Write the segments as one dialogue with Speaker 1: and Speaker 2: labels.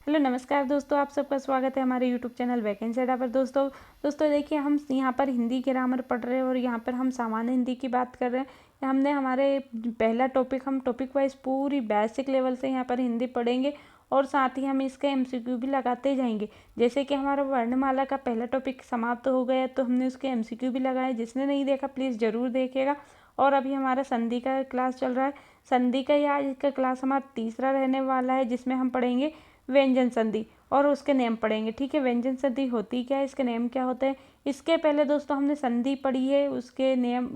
Speaker 1: Hello नमस्कार दोस्तों, आप सबका स्वागत है हमारे यूट्यूब चैनल वैकेंसी अड्डा पर। दोस्तों देखिए, हम यहाँ पर हिंदी ग्रामर पढ़ रहे हैं और यहाँ पर हम सामान्य हिंदी की बात कर रहे हैं। हमने हमारे पहला टॉपिक, हम टॉपिक वाइज पूरी बेसिक लेवल से यहाँ पर हिंदी पढ़ेंगे और साथ ही हम इसका एमसीक्यू भी लगाते जाएंगे। जैसे कि हमारा वर्णमाला का पहला टॉपिक समाप्त हो गया तो हमने उसके एमसीक्यू भी लगाए। जिसने नहीं देखा प्लीज़ ज़रूर देखेगा। और अभी हमारा संधि का क्लास चल रहा है। संधि का या इसका क्लास हमारा तीसरा रहने वाला है, जिसमें हम पढ़ेंगे व्यंजन संधि और उसके नेम पढ़ेंगे। ठीक है, व्यंजन संधि होती क्या है, इसके नेम क्या होते हैं। इसके पहले दोस्तों हमने संधि पढ़ी है, उसके नेम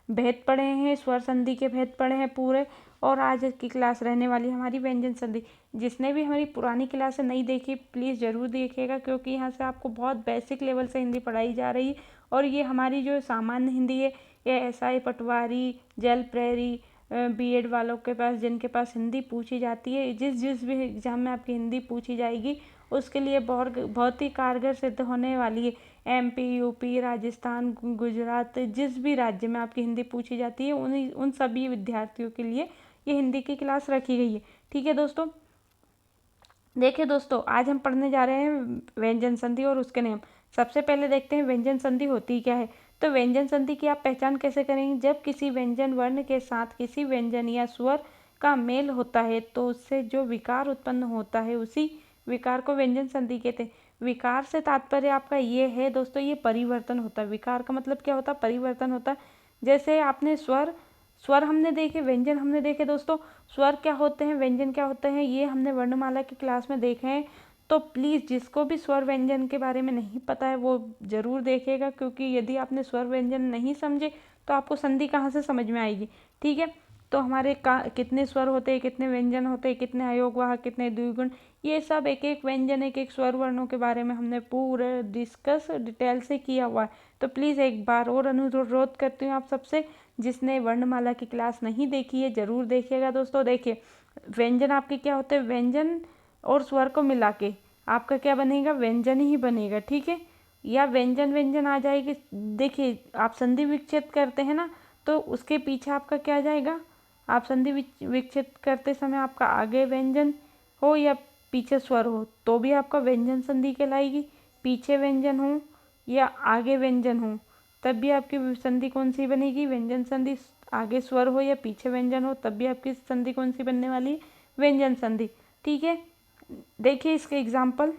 Speaker 1: भेद पढ़े हैं, स्वर संधि के भेद पढ़े हैं पूरे। और आज की क्लास रहने वाली हमारी व्यंजन संधि। जिसने भी हमारी पुरानी क्लास नहीं देखी प्लीज़ ज़रूर देखिएगा, क्योंकि यहाँ से आपको बहुत बेसिक लेवल से हिंदी पढ़ाई जा रही है। और ये हमारी जो सामान्य हिंदी है, ये एसआई, पटवारी, जल प्रहरी, बीएड वालों के पास, जिनके पास हिंदी पूछी जाती है, जिस भी एग्ज़ाम में आपकी हिंदी पूछी जाएगी उसके लिए बहुत ही कारगर सिद्ध होने वाली है। एमपी, यूपी, राजस्थान, गुजरात, जिस भी राज्य में आपकी हिंदी पूछी जाती है उन सभी विद्यार्थियों के लिए ये हिंदी की क्लास रखी गई है। ठीक है दोस्तों, देखिए दोस्तों, आज हम पढ़ने जा रहे हैं व्यंजन संधि और उसके नियम। सबसे पहले देखते हैं व्यंजन संधि होती क्या है। तो व्यंजन संधि की आप पहचान कैसे करेंगे। जब किसी व्यंजन वर्ण के साथ किसी व्यंजन या स्वर का मेल होता है तो उससे जो विकार उत्पन्न होता है उसी विकार को व्यंजन संधि कहते हैं। विकार से तात्पर्य आपका ये है दोस्तों, ये परिवर्तन होता है। विकार का मतलब क्या होता है, परिवर्तन होता है। जैसे आपने स्वर स्वर हमने देखे, व्यंजन हमने देखे दोस्तों। स्वर क्या होते हैं, व्यंजन क्या होते हैं, ये हमने वर्णमाला की क्लास में देखे हैं। तो प्लीज़ जिसको भी स्वर व्यंजन के बारे में नहीं पता है वो ज़रूर देखेगा, क्योंकि यदि आपने स्वर व्यंजन नहीं समझे तो आपको संधि कहाँ से समझ में आएगी। ठीक है, तो हमारे कितने स्वर होते हैं, कितने व्यंजन होते हैं, कितने अयोगवाहक, कितने द्विगुण, ये सब एक एक व्यंजन, एक एक स्वर वर्णों के बारे में हमने पूरा डिस्कस डिटेल से किया हुआ है। तो प्लीज़ एक बार और अनुरोध करती हूँ आप सबसे, जिसने वर्णमाला की क्लास नहीं देखी है ज़रूर देखिएगा दोस्तों। देखिए, व्यंजन आपके क्या होते हैं, व्यंजन और स्वर को मिला के आपका क्या बनेगा, व्यंजन ही बनेगा। ठीक है, या व्यंजन व्यंजन आ जाएगी। देखिए, आप संधि विच्छेद करते हैं ना, तो उसके पीछे आपका क्या आ जाएगा। आप संधि विच्छेद करते समय आपका आगे व्यंजन हो या पीछे स्वर हो तो भी आपका व्यंजन संधि कहलाएगी। पीछे व्यंजन हो या आगे व्यंजन हो तब भी आपकी संधि कौन सी बनेगी, व्यंजन संधि। आगे स्वर हो या पीछे व्यंजन हो तब भी आपकी संधि कौन सी बनने वाली है, व्यंजन संधि। ठीक है, देखिए इसके एग्जाम्पल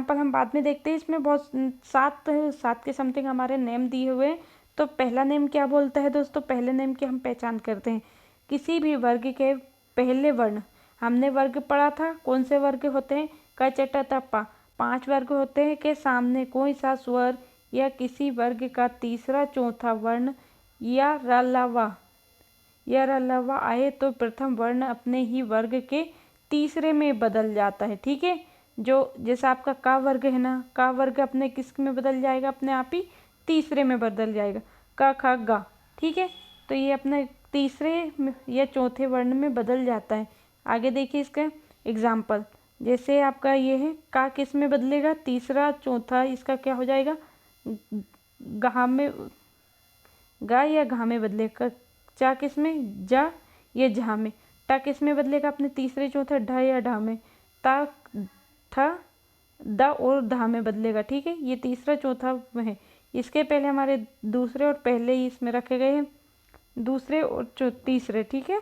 Speaker 1: हम बाद में देखते हैं। इसमें बहुत सात के समथिंग हमारे नेम दिए हुए हैं। तो पहला नेम क्या बोलता है दोस्तों, पहले नेम की हम पहचान करते हैं। किसी भी वर्ग के पहले वर्ण, हमने वर्ग पढ़ा था, कौन से वर्ग होते हैं, क च ट त प, 5 वर्ग होते हैं के सामने कोई सा स्वर या किसी वर्ग का तीसरा चौथा वर्ण या रलवा आए तो प्रथम वर्ण अपने ही वर्ग के तीसरे में बदल जाता है। ठीक है, जो जैसा आपका का वर्ग है ना, का वर्ग अपने किस में बदल जाएगा, अपने आप ही तीसरे में बदल जाएगा, क ख ग। ठीक है, तो ये अपने तीसरे या चौथे वर्ण में बदल जाता है। आगे देखिए इसका एग्जाम्पल, जैसे आपका ये है, का किस में बदलेगा, तीसरा चौथा, इसका क्या हो जाएगा, गा में, गा या घा में बदलेगा। चा किस में, जा या झा में। टा किस में बदलेगा, अपने तीसरे चौथे ढ या ढा में। ता, थ, द और धा में बदलेगा। ठीक है, ये तीसरा चौथा है। इसके पहले हमारे दूसरे और पहले ही इसमें रखे गए हैं, दूसरे और तीसरे। ठीक है,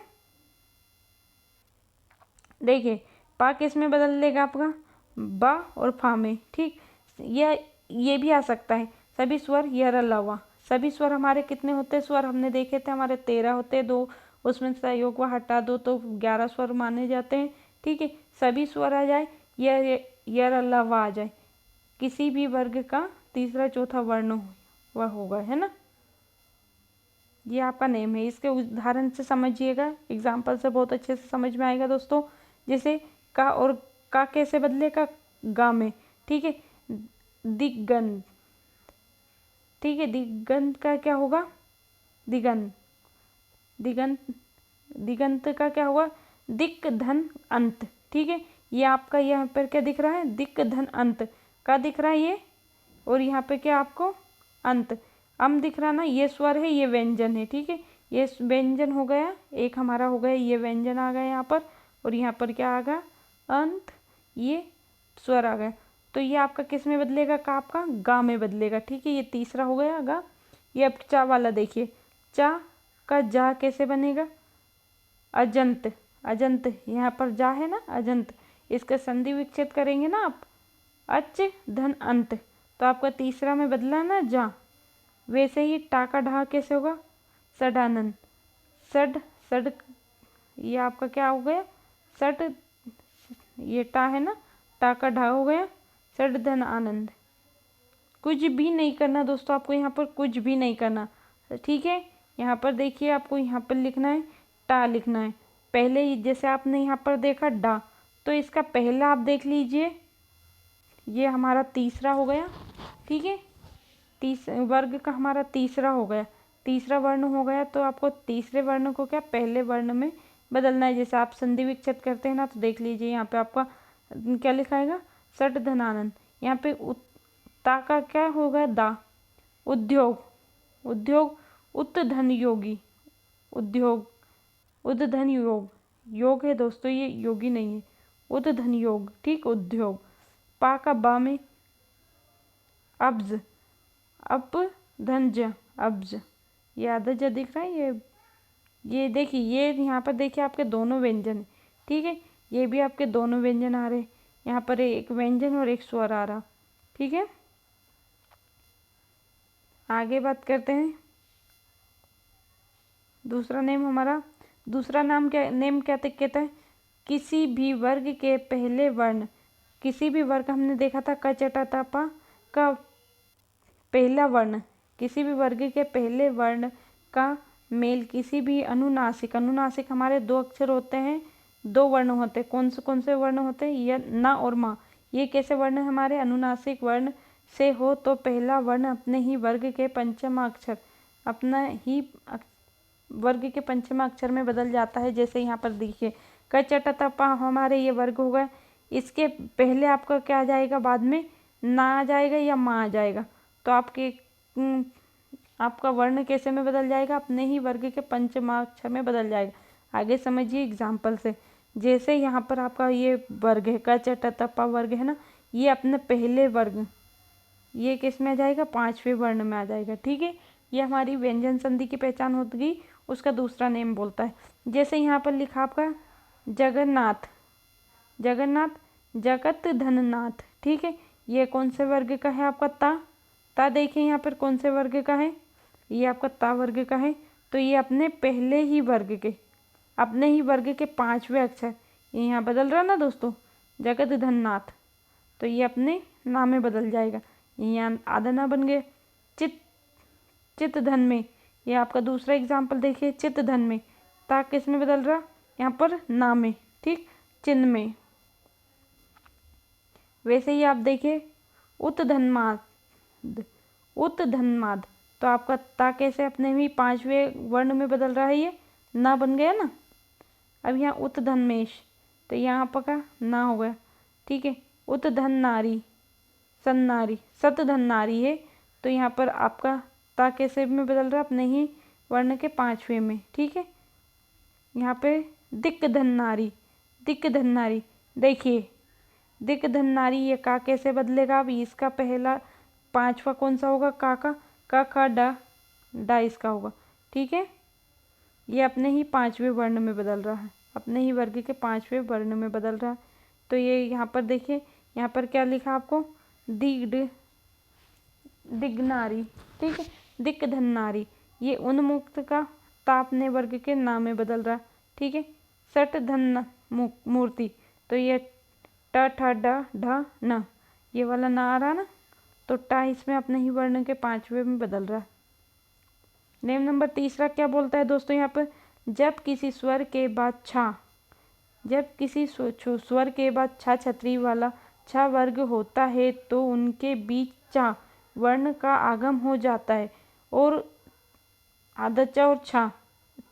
Speaker 1: देखिए पा किस में बदल लेगा आपका, बा और फा में। ठीक, ये भी आ सकता है सभी स्वर या रलावा। सभी स्वर हमारे कितने होते हैं, स्वर हमने देखे थे हमारे 13 होते हैं, 2 उसमें से योग व हटा दो तो 11 स्वर माने जाते हैं। ठीक है, सभी स्वर आ जाए या रलावा आ जाए, किसी भी वर्ग का तीसरा चौथा वर्ण वह होगा, है ना। ये आपका नेम है। इसके उदाहरण से समझिएगा, एग्जाम्पल से बहुत अच्छे से समझ में आएगा दोस्तों। जैसे का और का कैसे बदलेगा, गा में। ठीक है, दिगंत। ठीक है, दिगंत का क्या होगा, दिगंत दिगंत का क्या होगा, दिक धन अंत। ठीक है, ये आपका यहाँ पर क्या दिख रहा है, दिक धन अंत का दिख रहा है ये, और यहाँ पे क्या आपको अंत अम दिख रहा ना, ये स्वर है, ये व्यंजन है। ठीक है, ये व्यंजन हो गया, एक हमारा हो गया, ये व्यंजन आ गया यहाँ पर, और यहाँ पर क्या आ गया, अंत, ये स्वर आ गया। तो ये आपका किस में बदलेगा? का आपका गा में बदलेगा। ठीक है, ये तीसरा हो गया गा। ये अब चा वाला देखिए, चा का जा कैसे बनेगा? अजंत, अजंत, यहाँ पर जा है ना, अजंत, इसका संधि विच्छेद करेंगे ना आप, अच धन अंत, तो आपका तीसरा में बदला ना जा। वैसे ही टा का ढा कैसे होगा? सडानंद, सड, सड, ये आपका क्या हो गया? सड, ये टा है ना, टा का ढा हो गया, सड धन आनंद। कुछ भी नहीं करना दोस्तों, आपको यहाँ पर कुछ भी नहीं करना। ठीक है, यहाँ पर देखिए, आपको यहाँ पर लिखना है, टा लिखना है। पहले जैसे आपने यहाँ पर देखा डा, तो इसका पहला आप देख लीजिए, ये हमारा तीसरा हो गया। ठीक है, वर्ग का हमारा तीसरा हो गया, तीसरा वर्ण हो गया। तो आपको तीसरे वर्ण को क्या पहले वर्ण में बदलना है। जैसे आप संधि विच्छेद करते हैं ना, तो देख लीजिए यहाँ पे आपका क्या लिखाएगा? सट धनानंद। यहाँ पे ता का क्या होगा? दा, उद्योग, उद्योग, उत धन योगी, उद्योग, उद धन योग, योग है दोस्तों, ये योगी नहीं है, उद धन योग। ठीक, उद्योग। पा का बा में अब्ज, अप धन ज, अब्ज, ये आधा ज दिख रहा है। ये देखिए, ये यहाँ पर देखिए आपके दोनों व्यंजन है। ठीक है, ये भी आपके दोनों व्यंजन आ रहे, यहाँ पर एक व्यंजन और एक स्वर आ रहा। ठीक है, आगे बात करते हैं। दूसरा नेम हमारा, दूसरा नाम क्या, नेम क्या कहता है? किसी भी वर्ग के पहले वर्ण, किसी भी वर्ग, हमने देखा था क चटा ता पा का पहला वर्ण, किसी भी वर्ग के पहले वर्ण का मेल किसी भी अनुनासिक, अनुनासिक हमारे दो अक्षर होते हैं, दो वर्ण होते हैं। कौन से वर्ण होते हैं? ये ना और माँ। ये कैसे वर्ण हमारे? अनुनासिक वर्ण से हो तो पहला वर्ण अपने ही वर्ग के पंचम अक्षर, अपना ही वर्ग के पंचम अक्षर में बदल जाता है। जैसे यहाँ पर देखिए, क चटा ता पा हमारे ये वर्ग हो गए, इसके पहले आपका क्या आ जाएगा? बाद में ना आ जाएगा या माँ आ जाएगा। तो आपका वर्ण कैसे में बदल जाएगा? अपने ही वर्ग के पंचमाक्षर में बदल जाएगा। आगे समझिए एग्जाम्पल से। जैसे यहाँ पर आपका ये वर्ग है, क चटा ता पा वर्ग है ना, ये अपने पहले वर्ग, ये किस में आ जाएगा? पांचवें वर्ण में आ जाएगा। ठीक है, ये हमारी व्यंजन संधि की पहचान होगी, उसका दूसरा नेम बोलता है। जैसे यहाँ पर लिखा आपका जगन्नाथ, जगन्नाथ, जगत धननाथ। ठीक है, ये कौन से वर्ग का है? आपका ता, ता देखिए यहाँ पर कौन से वर्ग का है? ये आपका ता वर्ग का है। तो ये अपने पहले ही वर्ग के, अपने ही वर्ग के पांचवें अक्षर, ये यहाँ बदल रहा ना दोस्तों, जगत धननाथ, तो ये अपने नाम में बदल जाएगा। यहाँ आधा ना बन गया। चित, चित धन में, ये आपका दूसरा एग्जाम्पल देखिए, चित धन में, ता किस में बदल रहा? यहाँ पर ना में। ठीक, चिन्ह में। वैसे ही आप देखिए, उत धनमाद, उत धनमाद, तो आपका ता कैसे अपने ही पांचवें वर्ण में बदल रहा है? ये ना बन गया ना। अब यहाँ उत धनमेश, तो यहाँ पर ना हो गया। ठीक है, उत धन नारी, सन्नारी, सत धन नारी है, तो यहाँ पर आपका ता कैसे में बदल रहा? अपने ही वर्ण के पांचवें में। ठीक है, यहाँ पे दिक्क धन नारी, दिक्क धन नारी, देखिए दिक्क धन नारी, ये का कैसे बदलेगा? अब इसका पहला पांचवा कौन सा होगा? का का डा, डा इसका होगा। ठीक है, ये अपने ही पांचवें वर्ण में बदल रहा है, अपने ही वर्ग के पांचवें वर्ण में बदल रहा है। तो ये यहाँ पर देखिए, यहाँ पर क्या लिखा आपको? दिग्नारी। ठीक है, दिक्क धन नारी, ये उन्मुक्त का ता अपने वर्ग के नाम में बदल रहा। ठीक है, सट धन मूर्ति, तो ये ट ठ ड ढ न, ये वाला ना आ रहा ना, तो टा इसमें अपने ही वर्ण के पांचवें में बदल रहा है। नेम नंबर तीसरा क्या बोलता है दोस्तों? यहाँ पर जब किसी स्वर के बाद छा, जब किसी स्वर के बाद छा छतरी वाला छा वर्ग होता है तो उनके बीच चा वर्ण का आगम हो जाता है और आधा चा और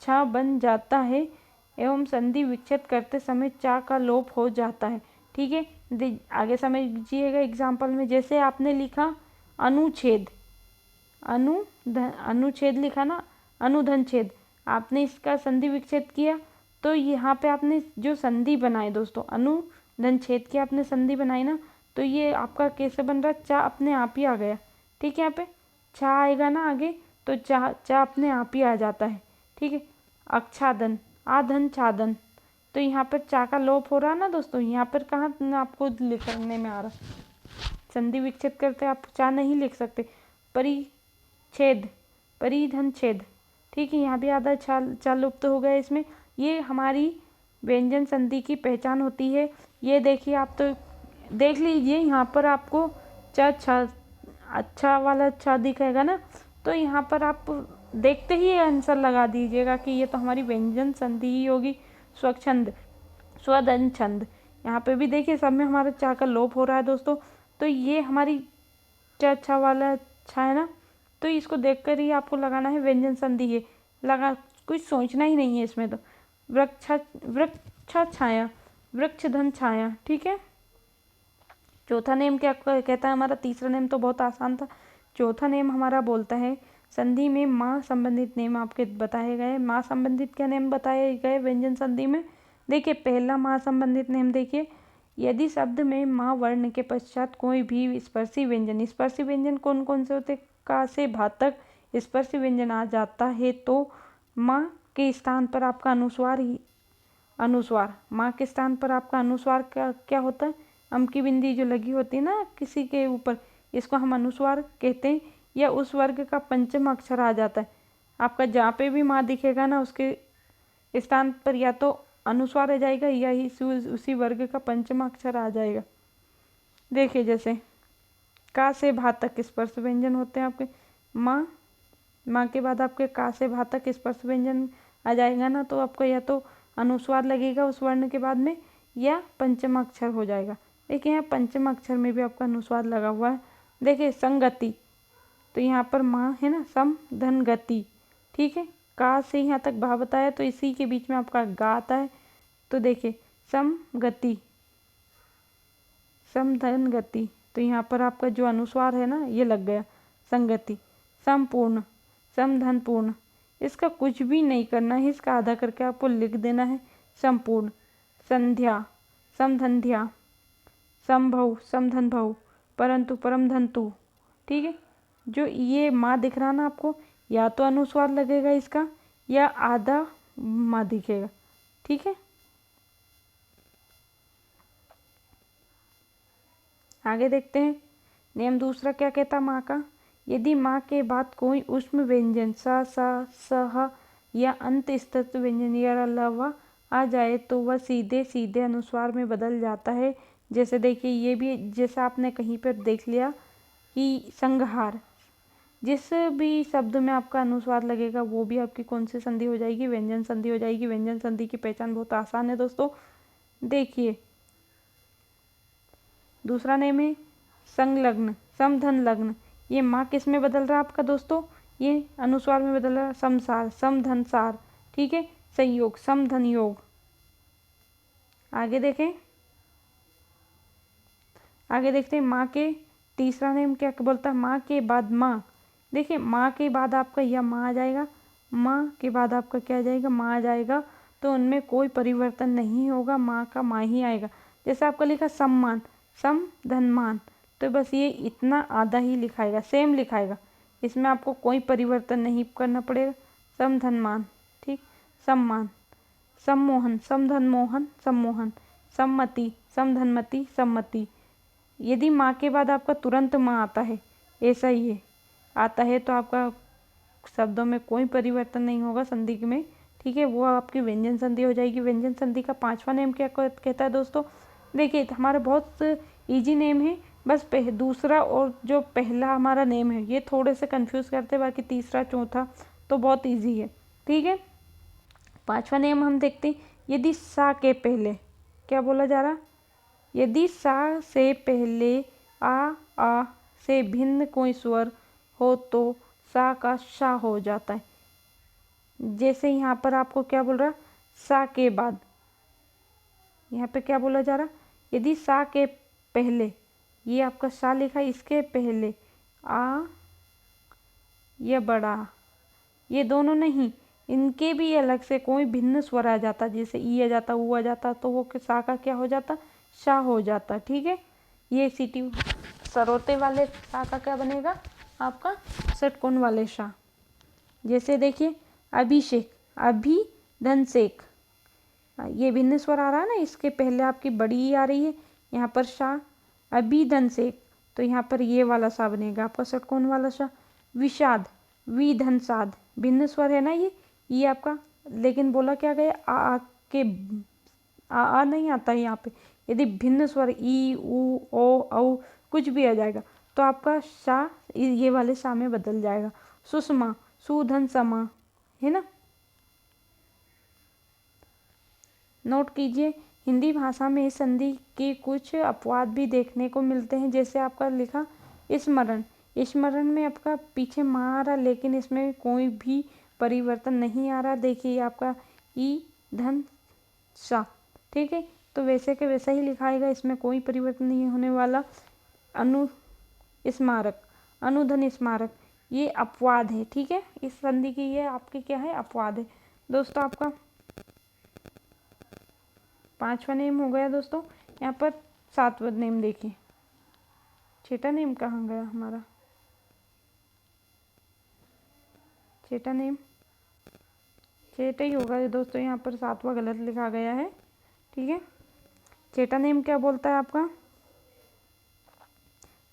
Speaker 1: छा बन जाता है एवं संधि विच्छेद करते समय चा का लोप हो जाता है। ठीक है, आगे समझिएगा एग्जाम्पल में। जैसे आपने लिखा अनुच्छेद, अनुच्छेद लिखा ना, अनुधन छेद, आपने इसका संधि विच्छेद किया, तो यहाँ पे आपने जो संधि बनाए दोस्तों, धन छेद की आपने संधि बनाई ना, तो ये आपका कैसे बन रहा है, चा अपने आप ही आ गया। ठीक है, यहाँ पे छा आएगा ना आगे, तो चा चा अपने आप ही आ जाता है। ठीक है, अक्षाधन, आधन छाधन, तो यहाँ पर चा का लोप हो रहा है ना दोस्तों, यहाँ पर कहाँ आपको लिखने में आ रहा, संधि विच्छेद करते आप चा नहीं लिख सकते। परिच्छेद, परिधन छेद। ठीक है, यहाँ भी आधा चा लुप्त हो गया इसमें। ये हमारी व्यंजन संधि की पहचान होती है। ये देखिए, आप तो देख लीजिए, यहाँ पर आपको चा छा अच्छा वाला अच्छा दिखेगा ना, तो यहाँ पर आप देखते ही आंसर लगा दीजिएगा कि ये तो हमारी व्यंजन संधि ही होगी। स्वच्छंद, स्वदन छंद, यहाँ पे भी देखिए सब में हमारा चा का लोप हो रहा है दोस्तों, तो ये हमारी चा अच्छा वाला अच्छा है ना, तो इसको देखकर ही आपको लगाना है व्यंजन संधि है, लगा, कुछ सोचना ही नहीं है इसमें। तो वृक्षा छाया, वृक्ष धन छाया। ठीक है, चौथा नेम क्या कहता है हमारा, तीसरा नेम तो बहुत आसान था। चौथा नेम हमारा बोलता है संधि में माँ संबंधित नेम आपके बताए गए। माँ संबंधित क्या नेम बताए गए व्यंजन संधि में, देखिए पहला माँ संबंधित नेम देखिए, यदि शब्द में माँ वर्ण के पश्चात कोई भी स्पर्शी व्यंजन, स्पर्शी व्यंजन कौन कौन से होते, का से भा तक स्पर्शी व्यंजन आ जाता है, तो माँ के स्थान पर आपका अनुस्वार ही, अनुस्वार, माँ के स्थान पर आपका अनुस्वार क्या होता है, अम की बिंदी जो लगी होती है ना किसी के ऊपर, इसको हम अनुस्वार कहते हैं, या उस वर्ग का पंचम अक्षर आ जाता है। आपका जहाँ पे भी माँ दिखेगा ना, उसके स्थान पर या तो अनुस्वार आ जाएगा या ही उसी वर्ग का पंचम अक्षर आ जाएगा। देखिए जैसे का से भा तक स्पर्श व्यंजन होते हैं आपके, माँ, माँ के बाद आपके का से भा तक स्पर्श व्यंजन आ जाएगा ना, तो आपको या तो अनुस्वार लगेगा उस वर्ण के बाद में, या पंचम अक्षर हो जाएगा। देखिए यहाँ पंचम अक्षर में भी आपका अनुस्वार लगा हुआ है। देखिए संगति, तो यहाँ पर माँ है ना, सम धन गति। ठीक है, का से यहाँ तक भा बताया, तो इसी के बीच में आपका गा आता है, तो देखिए सम गति, सम धन गति, तो यहाँ पर आपका जो अनुस्वार है ना ये लग गया, संगति। संपूर्ण, सम धन पूर्ण, इसका कुछ भी नहीं करना है, इसका आधा करके आपको लिख देना है संपूर्ण। संध्या, समधंध्या, संभव, समधन भव, परंतु, परम धंतु। ठीक है, जो ये माँ दिख रहा ना आपको, या तो अनुस्वार लगेगा इसका, या आधा माँ दिखेगा। ठीक है, आगे देखते हैं। नियम दूसरा क्या कहता माँ का, यदि माँ के बाद कोई ऊष्म व्यंजन सा सा सह या अंत स्थित व्यंजन या अलावा आ जाए, तो वह सीधे सीधे अनुस्वार में बदल जाता है। जैसे देखिए ये भी, जैसा आपने कहीं पर देख लिया कि संघार, जिस भी शब्द में आपका अनुस्वार लगेगा वो भी आपकी कौन सी संधि हो जाएगी, व्यंजन संधि हो जाएगी। व्यंजन संधि की पहचान बहुत आसान है दोस्तों। देखिए दूसरा नेम है संलग्न, समधन लग्न, ये माँ किस में बदल रहा है आपका दोस्तों, ये अनुस्वार में बदल रहा है, समसार, समधन सार। ठीक है, संयोग, समधन योग। आगे देखें, आगे देखते हैं माँ के तीसरा नेम क्या बोलता है, माँ के बाद माँ। देखिए माँ के बाद आपका यह माँ आ जाएगा, माँ के बाद आपका क्या आ जाएगा, माँ आ जाएगा, तो उनमें कोई परिवर्तन नहीं होगा, माँ का माँ ही आएगा। जैसे आपका लिखा सम्मान, सम धनमान, तो बस ये इतना आधा ही लिखाएगा, सेम लिखाएगा, इसमें आपको कोई परिवर्तन नहीं करना पड़ेगा। सम धनमान, ठीक, सम्मान, सम्मोहन, समधन मोहन, सम्मोहन, सम्मति, समधनमति, सम्मति। यदि माँ के बाद आपका तुरंत माँ आता है, ऐसा ही है आता है, तो आपका शब्दों में कोई परिवर्तन नहीं होगा संधि में। ठीक है, वो आपकी व्यंजन संधि हो जाएगी। व्यंजन संधि का पांचवा नेम क्या कहता है दोस्तों, देखिए हमारा बहुत इजी नेम है, बस दूसरा और जो पहला हमारा नेम है ये थोड़े से कंफ्यूज करते हैं, बाकी तीसरा चौथा तो बहुत इजी है। ठीक है, पांचवा नेम हम देखते हैं, यदि सा के पहले क्या बोला जा रहा, यदि सा से पहले आ से भिन्न कोई स्वर हो तो सा का शा हो जाता है। जैसे यहाँ पर आपको क्या बोल रहा, सा के बाद, यहाँ पे क्या बोला जा रहा, यदि सा के पहले, ये आपका सा लिखा, इसके पहले आ या बड़ा, ये दोनों नहीं, इनके भी अलग से कोई भिन्न स्वर आ जाता, जैसे ई आ जाता, ऊ आ जाता, तो वो सा का क्या हो जाता, शा हो जाता। ठीक है, ये सीटी सरोते वाले शा का क्या बनेगा आपका षटकोण वाले शा। जैसे देखिए अभिषेक, अभी धन शेख, ये भिन्न स्वर आ रहा है ना, इसके पहले आपकी बड़ी ई आ रही है, यहाँ पर शा, अभी धन शेख, तो यहाँ पर ये वाला सा बनेगा आपका षटकोण वाला शा। विषाद, वी धन साध, भिन्न स्वर है ना ये आपका, लेकिन बोला क्या गया आ के आ नहीं आता है यहाँ पे। यदि भिन्न स्वर ई उ ओ औ कुछ भी आ जाएगा तो आपका शा ये वाले शा में बदल जाएगा। सुषमा, सुधन समा, है ना। नोट कीजिए, हिंदी भाषा में इस संधि के कुछ अपवाद भी देखने को मिलते हैं। जैसे आपका लिखा स्मरण, स्मरण में आपका पीछे माँ आ रहा, लेकिन इसमें कोई भी परिवर्तन नहीं आ रहा। देखिए आपका ई धन सा, ठीक है, तो वैसे के वैसा ही लिखाएगा, इसमें कोई परिवर्तन नहीं होने वाला। अनु स्मारक, अनुधन स्मारक, ये अपवाद है। ठीक है, इस संधि की ये आपकी क्या है अपवाद है। दोस्तों आपका 5वां नेम हो गया। दोस्तों यहाँ पर 7वां नेम देखिए, 6ठा नेम कहाँ गया हमारा, 6ठा नेम 6ठा ही होगा दोस्तों, यहाँ पर 7वां गलत लिखा गया है। ठीक है, 6ठा नेम क्या बोलता है आपका,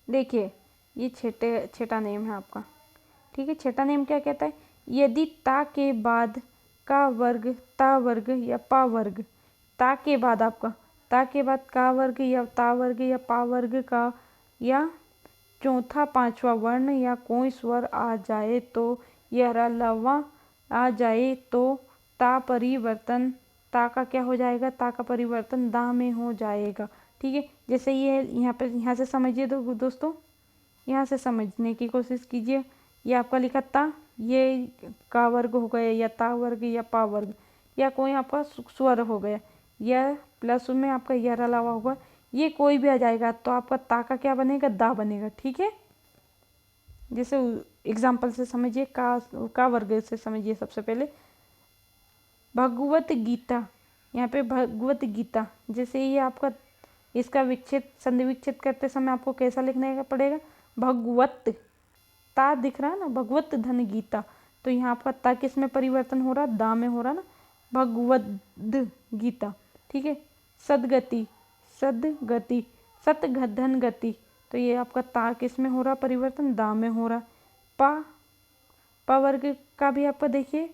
Speaker 1: देखिए ये 6ठा नेम है आपका। ठीक है, 6ठा नेम क्या कहता है, यदि ता के बाद का वर्ग, ता वर्ग या पा वर्ग, ता के बाद आपका, ता के बाद का वर्ग या ता वर्ग या पा वर्ग का या चौथा पांचवा वर्ण या कोई स्वर आ जाए तो यह रलवा आ जाए तो ता परिवर्तन, ता का क्या हो जाएगा, ता का परिवर्तन दा में हो जाएगा। ठीक है, जैसे ये यहाँ पे, यहाँ से समझिए दोस्तों, यहाँ से समझने की कोशिश कीजिए। ये आपका लिखा ता, ये का वर्ग हो गया या ता वर्ग या पा वर्ग या कोई आपका स्वर हो गया, या प्लस में आपका यह अलावा होगा, ये कोई भी आ जाएगा तो आपका ता का क्या बनेगा, दा बनेगा। ठीक है, जैसे एग्जाम्पल से समझिए, का वर्ग से समझिए। सबसे पहले भगवत गीता, यहाँ पे भगवत गीता, जैसे ये आपका इसका विच्छेद, संधि विच्छेद करते समय आपको कैसा लिखने का पड़ेगा, भगवत, ता दिख रहा है ना, भगवत धन गीता, तो यहाँ आपका ता किस में परिवर्तन हो रहा, दा में हो रहा ना, भगवद गीता। ठीक है, सदगति, सदगति, सतधन गति, तो ये आपका ता किस में हो रहा परिवर्तन, दा में हो रहा। पा वर्ग का भी आपका देखिए,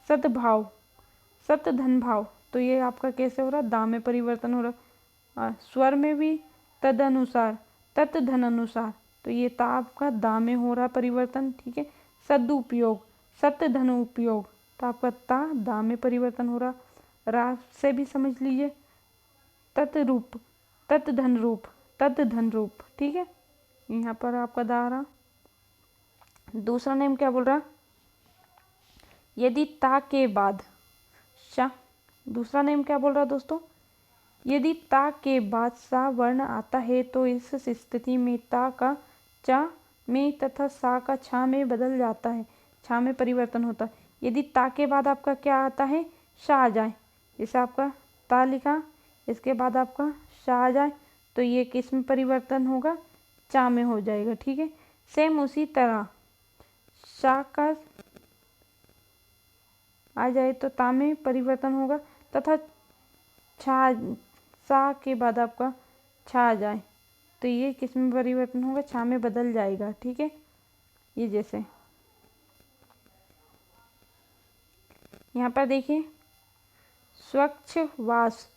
Speaker 1: सद्भाव, सतधन भाव, तो ये आपका कैसे हो रहा, दा में परिवर्तन हो रहा। स्वर में भी तदनुसार, तत् धन अनुसार, तो ये ता आपका दा में हो रहा परिवर्तन। ठीक है, सदुपयोग, सत धन उपयोग, तो आपका ता दा में परिवर्तन हो रहा। रा से भी समझ लीजिए, तत्रूप, तत् धन रूप, तत् धन रूप। ठीक है, यहाँ पर आपका दा रहा। दूसरा नेम क्या बोल रहा, यदि ता के बाद शा, दूसरा नेम क्या बोल रहा दोस्तों, यदि ता के बाद सा वर्ण आता है तो इस स्थिति में ता का चा में तथा सा का छा में बदल जाता है, छा में परिवर्तन होता है। यदि ता के बाद आपका क्या आता है, शा आ जाए, जैसे आपका ता लिखा, इसके बाद आपका शा आ जाए तो ये किस में परिवर्तन होगा, चा में हो जाएगा। ठीक है, सेम उसी तरह शा का आ जाए तो ता में परिवर्तन होगा, तथा छा, सा के बाद आपका छा आ जाए तो ये किस में परिवर्तन होगा, छा में बदल जाएगा। ठीक है, ये जैसे यहाँ पर देखिए, स्वच्छ वास,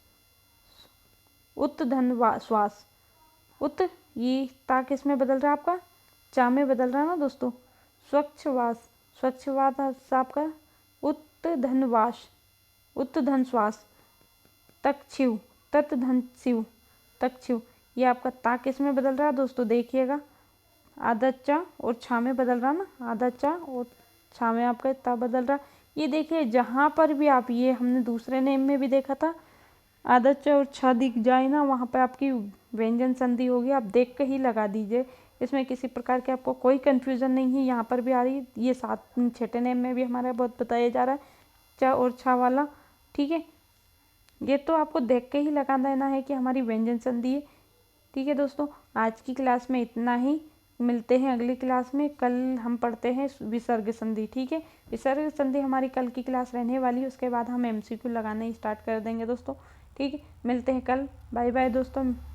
Speaker 1: उत्धन श्वास, उत, ये ता किस में बदल रहा है आपका, चा में बदल रहा है ना दोस्तों। स्वच्छ वास, स्वच्छ वास आपका उत्धनवास, उत्धन श्वास, तक्षिव, तत्धन शिव, तक्षिव, ये आपका ता किस में बदल रहा है दोस्तों, देखिएगा आधा चा और छा में बदल रहा ना, आधा चा और छा में आपका ता बदल रहा। ये देखिए जहाँ पर भी आप, ये हमने दूसरे नेम में भी देखा था, आधा चा और छा दिख जाए ना, वहाँ पे आपकी व्यंजन संधि होगी, आप देख के ही लगा दीजिए, इसमें किसी प्रकार के आपको कोई कन्फ्यूज़न नहीं है। यहाँ पर भी आ रही है, ये 6ठे नेम में भी हमारा बहुत बताया जा रहा है चा और छा वाला। ठीक है, ये तो आपको देख के ही लगा देना है कि हमारी व्यंजन संधि है। ठीक है दोस्तों, आज की क्लास में इतना ही। मिलते हैं अगली क्लास में। कल हम पढ़ते हैं विसर्ग संधि। ठीक है, विसर्ग संधि हमारी कल की क्लास रहने वाली है। उसके बाद हम MCQ लगाने स्टार्ट कर देंगे दोस्तों। ठीक है, मिलते हैं कल। बाय बाय दोस्तों।